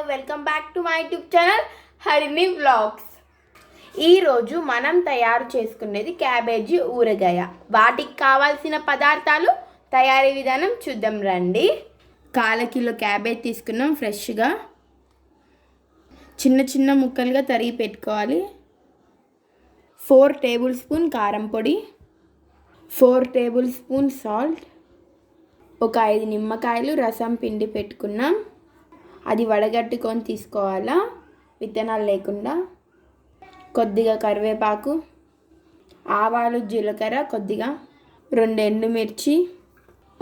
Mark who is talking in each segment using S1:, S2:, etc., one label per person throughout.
S1: Welcome back to my YouTube channel Harini vlogs. ఈరోజు మనం తయారు చేసుకునేది క్యాబేజీ ఊరగాయ. వాటికి కావాల్సిన పదార్థాలు, తయారీ విధానం చూద్దాం రండి. 1/4 కిలో క్యాబేజ్ తీసుకున్నాం. ఫ్రెష్గా చిన్న చిన్న ముక్కలుగా తరిగి పెట్టుకోవాలి. 4 టేబుల్ స్పూన్ కారం పొడి, 4 టేబుల్ స్పూన్ సాల్ట్, ఒక 5 నిమ్మకాయలు రసం పిండి పెట్టుకున్నాం. అది వడగట్టుకొని తీసుకోవాలా, విత్తనాలు లేకుండా. కొద్దిగా కరివేపాకు, ఆవాలు, జీలకర్ర కొద్దిగా, 2 ఎండుమిర్చి,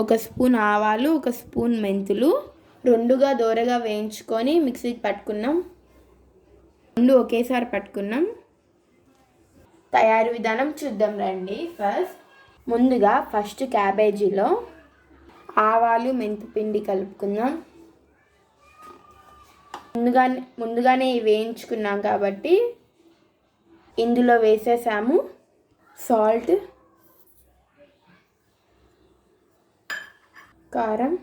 S1: 1 స్పూన్ ఆవాలు, 1 స్పూన్ మెంతులు. 2గా దోరగా వేయించుకొని మిక్సీకి పట్టుకున్నాం. 2 ఒకేసారి పట్టుకున్నాం. తయారీ విధానం చూద్దాం రండి. ముందుగా క్యాబేజీలో ఆవాలు, మెంతి పిండి కలుపుకుందాం. ముందుగానే వేయించుకున్నాం కాబట్టి ఇందులో వేసేసాము. సాల్ట్, కారం,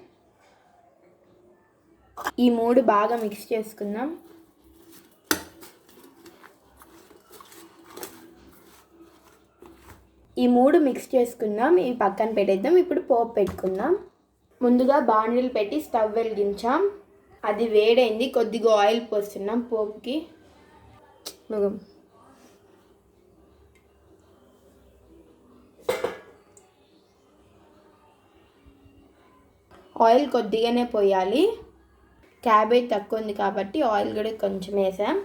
S1: ఈ 3 బాగా మిక్స్ చేసుకుందాం. ఈ 3 మిక్స్ చేసుకుందాం. ఇవి పక్కన పెట్టేద్దాం. ఇప్పుడు పోపు పెట్టుకుందాం. ముందుగా బాండిల్ పెట్టి స్టవ్ వెలిగించాం. అది వేడైంది. కొద్దిగా ఆయిల్ పోస్తున్నాం పోపుకి. ఆయిల్ కొద్దిగానే పోయాలి. క్యాబేజ్ తక్కువ ఉంది కాబట్టి ఆయిల్ కూడా కొంచెం వేసాం.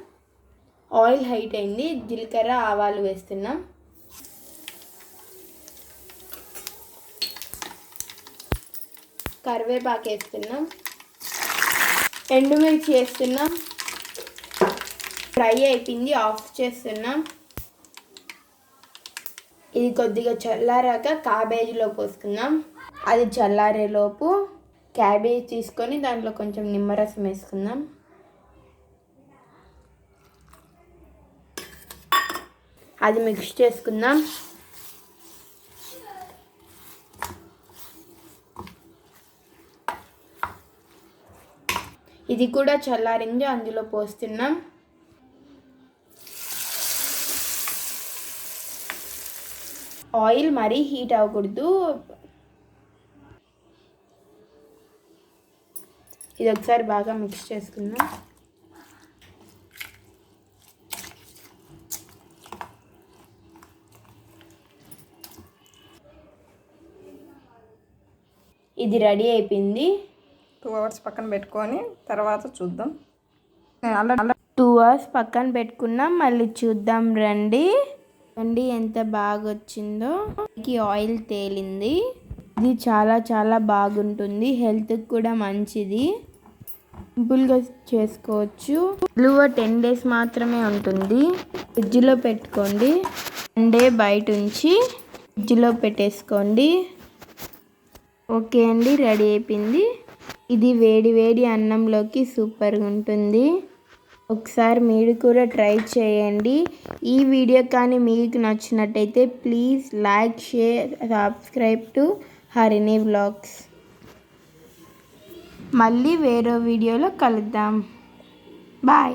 S1: ఆయిల్ హీట్ అయింది. జీలకర్ర, ఆవాలు వేస్తున్నాం. కరివేపాకు వేస్తున్నాం. ఎండుమిర్చి వేస్తున్నాం. ఫ్రై అయిపోయింది. ఆఫ్ చేస్తున్నాం. ఇది కొద్దిగా చల్లారాక క్యాబేజీలో పోసుకుందాం. అది చల్లారేలోపు క్యాబేజ్ తీసుకొని దాంట్లో కొంచెం నిమ్మరసం వేసుకుందాం. అది మిక్స్ చేసుకుందాం. ఇది కూడా చల్లారింది. అందులో పోస్తున్నాం. ఆయిల్ మరీ హీట్ అవ్వకూడదు. ఇది ఒకసారి బాగా మిక్స్ చేసుకుందాం. ఇది రెడీ అయిపోయింది.
S2: 2 అవర్స్ పక్కన పెట్టుకొని తర్వాత చూద్దాం.
S1: 2 అవర్స్ పక్కన పెట్టుకున్నాం. మళ్ళీ చూద్దాం రండి. ఎంత బాగా వచ్చిందో. ఆయిల్ తేలింది. ఇది చాలా చాలా బాగుంటుంది. హెల్త్కి కూడా మంచిది. సింపుల్గా చేసుకోవచ్చు. నిలువ 10 డేస్ మాత్రమే ఉంటుంది. ఫ్రిడ్జ్లో పెట్టుకోండి. 1 డే బయట ఉంచి ఫ్రిడ్జ్లో పెట్టేసుకోండి. ఓకే అండి, రెడీ అయిపోయింది. ఇది వేడి వేడి అన్నంలోకి సూపర్గా ఉంటుంది. ఒకసారి మీరు కూడా ట్రై చేయండి. ఈ వీడియో కానీ మీకు నచ్చినట్టయితే please like, share, subscribe to Harini vlogs. మళ్ళీ వేరే వీడియోలో కలుద్దాం. బాయ్.